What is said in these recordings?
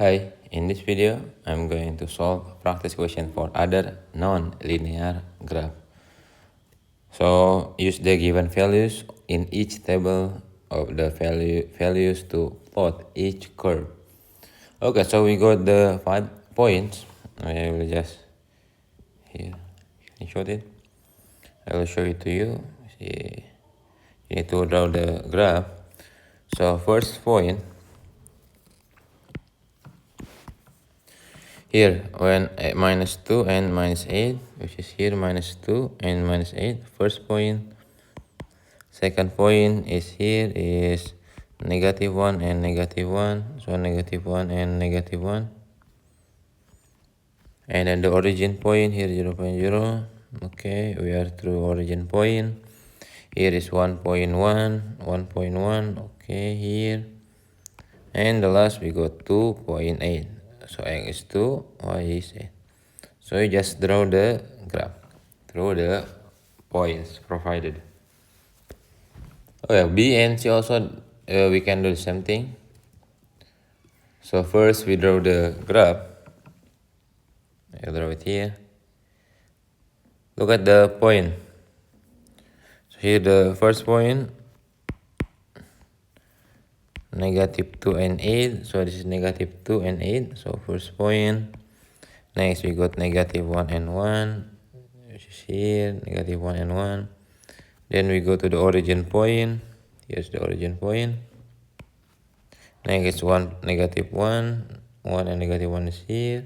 Hi, in this video, I'm going to solve a practice question for other non-linear graph. So, use the given values in each table of the values to plot each curve. Okay, so we got the 5 points. I will just here show it. I will show it to you. See, you need to draw the graph. So, first point. Here, when minus 2 and minus 8, which is here minus 2 and minus 8, first point. Second point is here is negative 1 and negative 1, so negative 1 and negative 1. And then the origin point here 0, 0. Okay, we are through origin point. Here is 1.1, 1.1, okay, here. And the last we got 2.8. So x is 2, y is 8. So you just draw the graph through the points provided. Oh yeah, B and C also we can do the same thing. So first we draw the graph. I draw it here. Look at the point. So here the first point, negative 2 and 8. So this is negative 2 and 8. So first point. Next we got negative 1 and 1. Which is here, negative 1 and 1. Then we go to the origin point. Here's the origin point. Next 1, negative 1. 1 and negative 1 is here.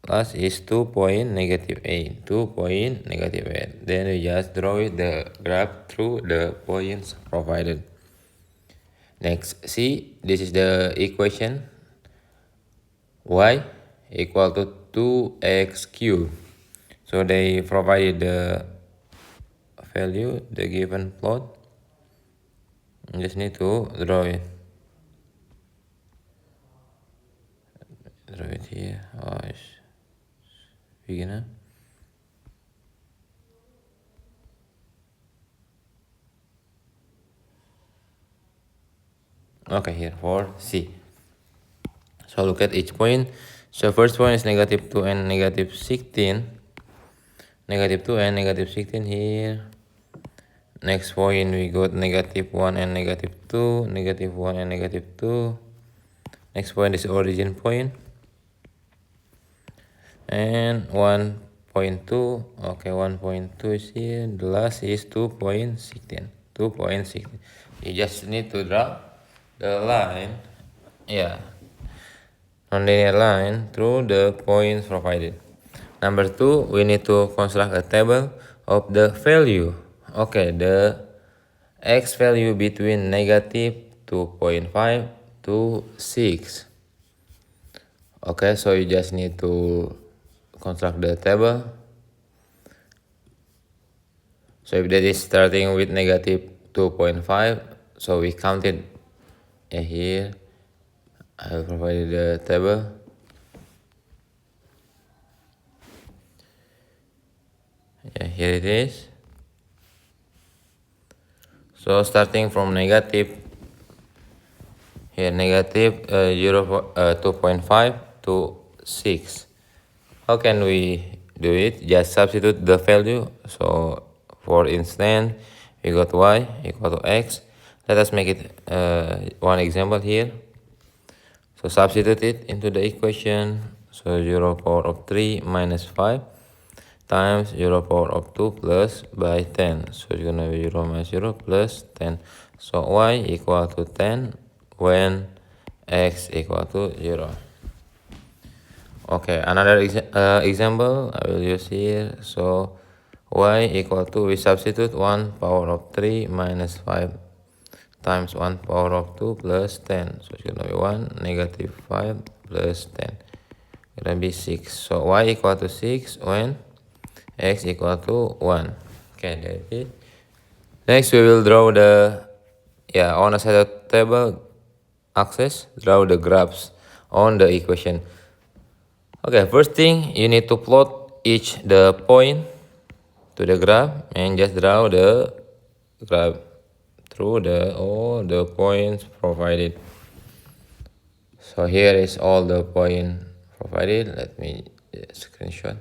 Last is 2 point negative 8. 2 point negative 8. Then we just draw the graph through the points provided. Next, see, this is the equation. Y equal to 2x cubed. So they provided the value, the given plot. You just need to draw it. Draw it here. Oh, it's beginner. Okay, here for C. So look at each point. So first one is negative 2 and negative 16. Negative 2 and negative 16 here. Next point we got negative 1 and negative 2. Negative 1 and negative 2. Next point is origin point. And 1.2. Okay, 1.2 is here. The last is 2.16. 2.16. You just need to draw the line. Yeah. Non-linear line through the points provided. Number 2, we need to construct a table of the value. Okay, the x value between negative 2.5 to 6. Okay, so you just need to construct the table. So if that is starting with negative 2.5, so we counted here. I will provide the table. Yeah, here it is. So starting from negative, here negative 2.5 to 6. How can we do it? Just substitute the value. So for instance, we got y equal to x. Let us make it one example here. So substitute it into the equation. So 0 power of 3 minus 5 times 0 power of 2 plus by 10. So it's gonna be 0 minus 0 plus 10. So y equal to 10 when x equal to 0. Okay, another example I will use here. So y equal to, we substitute 1 power of 3 minus 5 times 1 power of 2 plus 10. So it's gonna be 1 negative 5 plus 10. It's gonna be 6. So y equal to 6 when x equal to 1. Okay, that's it. Next, we will draw the, on a set of table axis, draw the graphs on the equation. Okay, first thing, you need to plot each the point to the graph and just draw the graph through all the points provided. So here is all the point provided. Let me screenshot.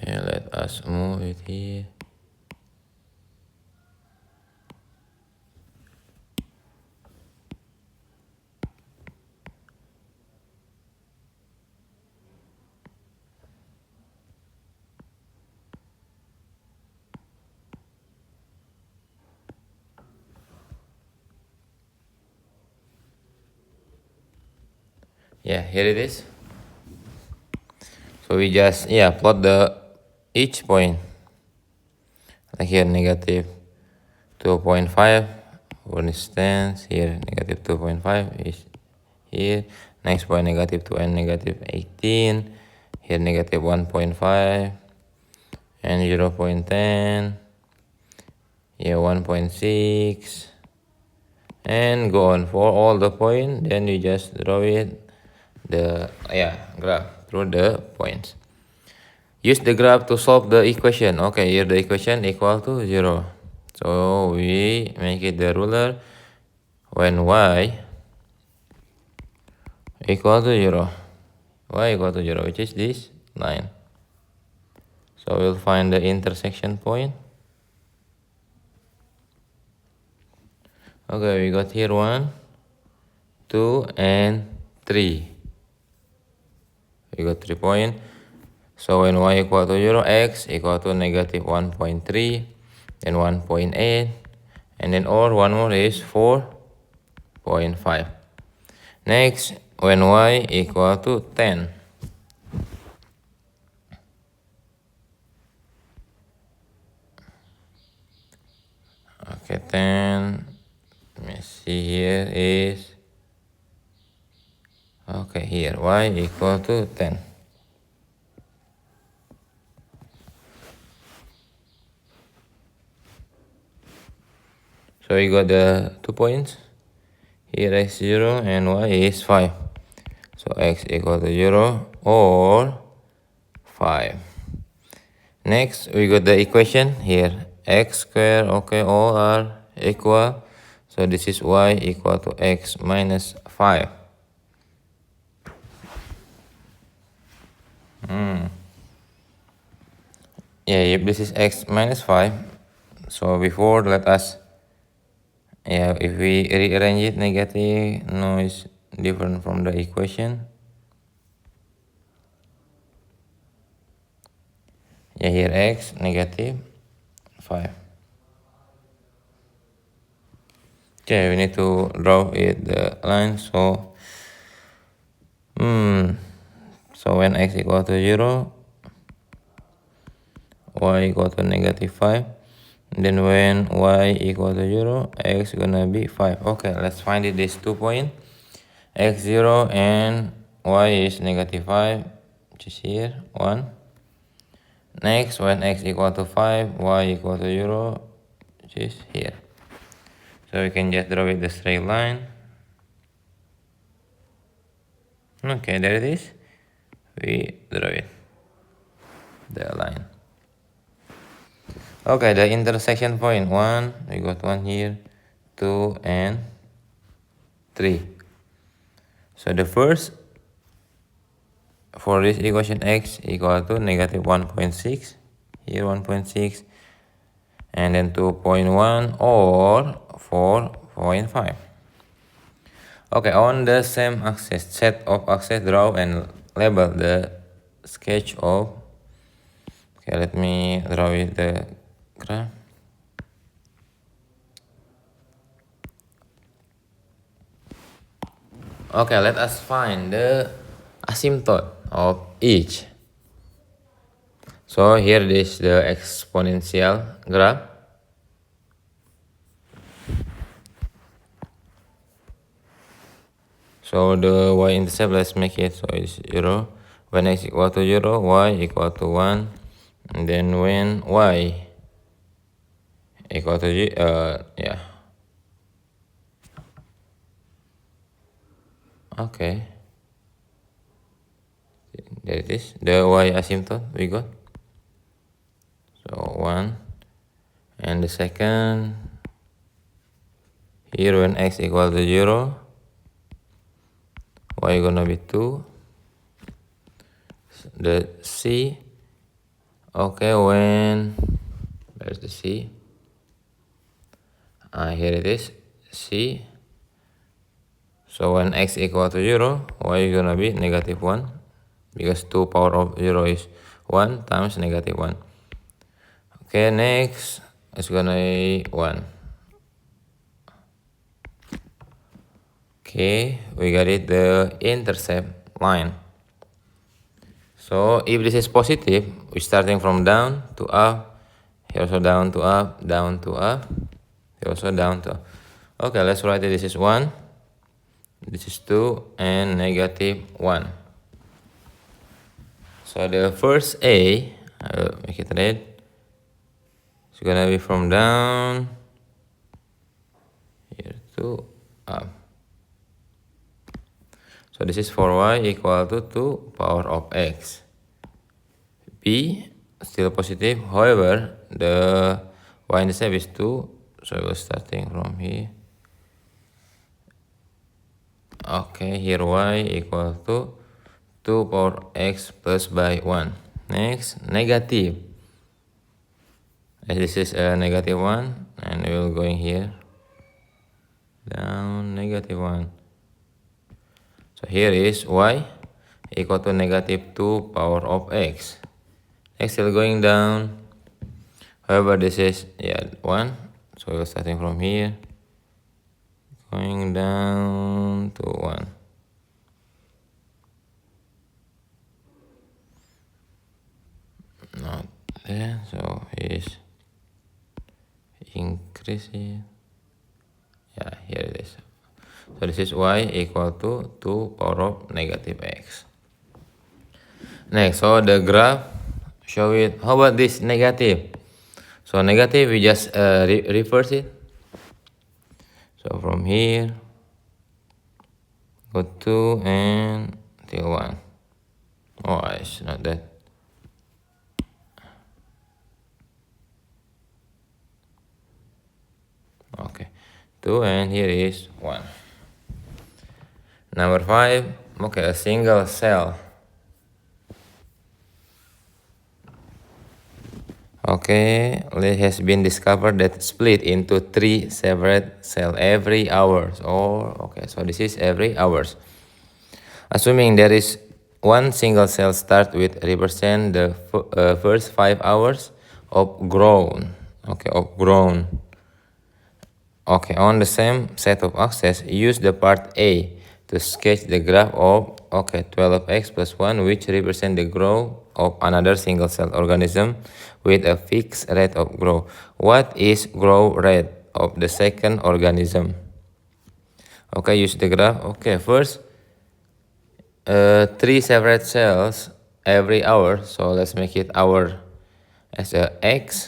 Yeah, let us move it here. Yeah, here it is. So we just plot the each point. Like here negative 2.5, for instance. Here negative 2.5 is here. Next point negative 2 and negative 18. Here negative 1.5 and 0.10. Here 1.6 and go on for all the point. Then you just draw it the graph through the points. Use the graph to solve the equation. Okay, here the equation equal to 0. So we make it the ruler when y equal to 0. Y equal to 0, which is this line. So we'll find the intersection point. Okay, we got here 1, 2, and 3. We got 3 points. So when y equal to 0, x equal to negative 1.3, then 1.8, and then or one more is 4.5. Next, when y equal to 10. Okay, 10. Let me see, here is, okay, here y equal to 10. So we got the 2 points. Here x 0 and y is 5. So x equal to 0 or 5. Next, we got the equation here. X squared, okay, all are equal. So this is y equal to x minus 5. Yeah, if this is x minus 5. So before, let us, if we rearrange it negative, no, it's different from the equation. Yeah, here x negative 5. Okay, we need to draw it the line. So when x equal to 0, y equal to negative 5. Then when y equal to 0, x gonna be 5. Okay, let's find it, these 2 points. X 0 and y is negative 5, which is here, 1. Next, when x equal to 5, y equal to 0, which is here. So we can just draw it the straight line. Okay, there it is. We draw it, the line. Okay, the intersection point 1, we got 1 here, 2 and 3. So the first, for this equation, x equal to negative 1.6, here 1.6, and then 2.1 or 4.5. Okay, on the same axis, set of axes, draw and label the sketch of. Okay, let me draw it the graph. Okay, let us find the asymptote of each. So here is the exponential graph. So the y-intercept, let's make it so it's 0. When x equal to 0, y equal to 1. And then when y equal to okay. There it is, the y asymptote we got. So 1, and the second, here when x equal to 0, y gonna be 2. The c, okay, when, there's the c, here it is, c. So when x equal to 0, y gonna be negative 1, because 2 power of 0 is 1 times negative 1. Okay, next it's gonna be 1. Okay, we got it, the intercept line. So if this is positive, we're starting from down to up, here also down to up, down to up, here also down to up. Okay, let's write it. This is 1, this is 2, and negative 1. So the first A, I will make it red. It's gonna be from down here to up. So this is for y equal to 2 power of x. B still positive, however the y-intercept is 2, so we're starting from here. Okay, here y equal to 2 power x plus by 1. Next, negative. As this is a negative 1, and we will going here down, negative 1. So here is y equal to negative 2 power of x. X still going down. However, this is 1. So we're starting from here, going down to 1. Not there. So is increasing. Yeah, here it is. So this is y equal to 2 power of negative x. Next, so the graph show it. How about this negative? So negative, we just reverse it. So from here, go 2 and till 1. Oh, it's not that. Okay, 2, and here is 1. Number 5, okay, a single cell. Okay, it has been discovered that split into 3 separate cells every hour. Okay, so this is every hours. Assuming there is one single cell start with represent the first 5 hours of growth. Okay, of growth. Okay, on the same set of axes, use the part A to sketch the graph of 12x plus 1, which represent the growth of another single cell organism with a fixed rate of growth. What is growth rate of the second organism? Okay, use the graph. Okay, first 3 separate cells every hour, so let's make it hour as a x.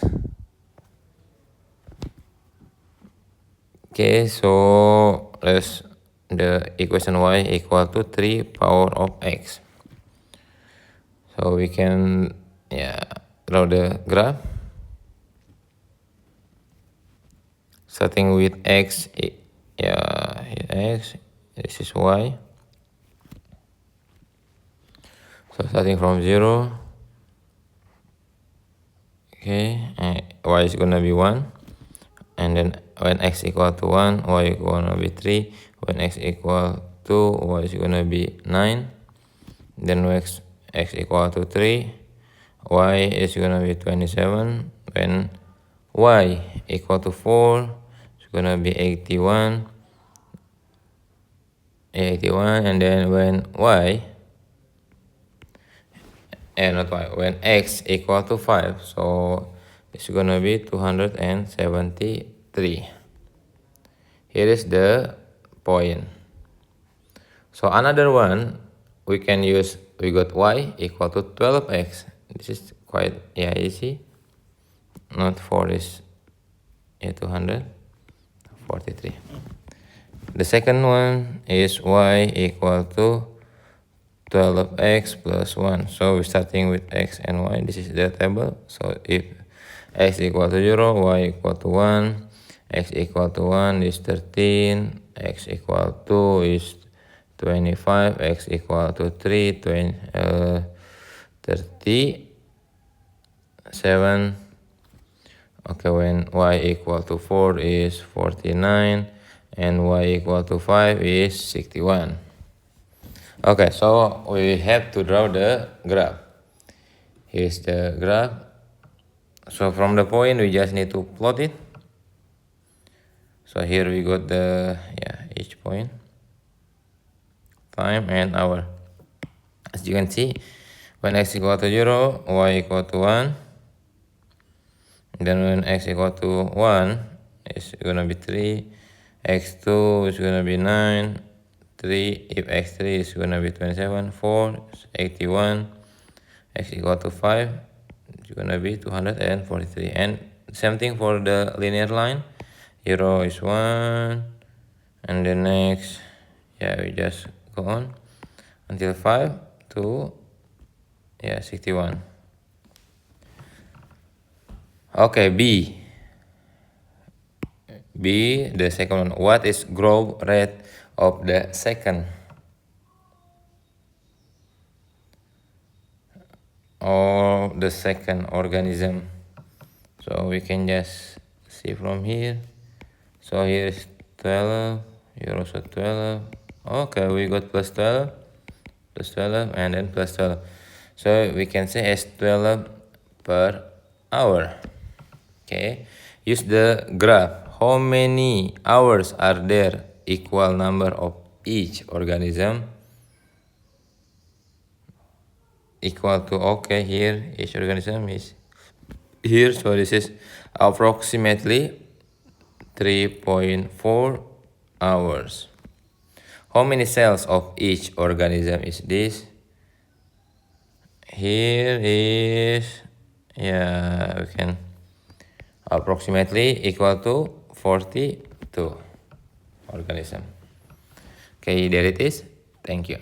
Okay, so let's the equation y equal to 3 power of x. So we can draw the graph starting with x. X, this is y. So starting from 0, okay, y is gonna be 1, and then when x equal to 1, y is gonna be 3. When x equal to, y is gonna be 9. Then when x equal to 3, y is gonna be 27. When y equal to 4, it's gonna be 81. And then when when x equal to 5, so it's gonna be 273. Here is the point. So another one, we can use, we got y equal to 12x. This is quite easy. Not 4 is 243. The second one is y equal to 12x plus 1. So we're starting with x and y. This is the table. So if x equal to 0, y equal to 1, x equal to 1 is 13, x equal to is 25, x equal to 3, 37. Okay, when y equal to 4 is 49, and y equal to 5 is 61. Okay, so we have to draw the graph. Here's the graph. So from the point, we just need to plot it. So here we got the each point, time and hour. As you can see, when x equal to 0, y equal to 1. Then when x equal to 1, it's gonna be 3. x2 is gonna be 9. 3, if x3 is gonna be 27. 4 is 81. X equal to 5, it's gonna be 243. And same thing for the linear line. 0 is 1, and the next, we just go on until 5 to 61. Okay, B, the second one. What is growth rate of the second organism? So we can just see from here. So here is 12, here also 12. Okay, we got plus 12, and then plus 12. So we can say as 12 per hour. Okay, use the graph. How many hours are there? Equal number of each organism. Equal to, okay, here each organism is here. So this is approximately 3.4 hours. How many cells of each organism is this? Here is, we can approximately equal to 42 organism. Okay, there it is. Thank you.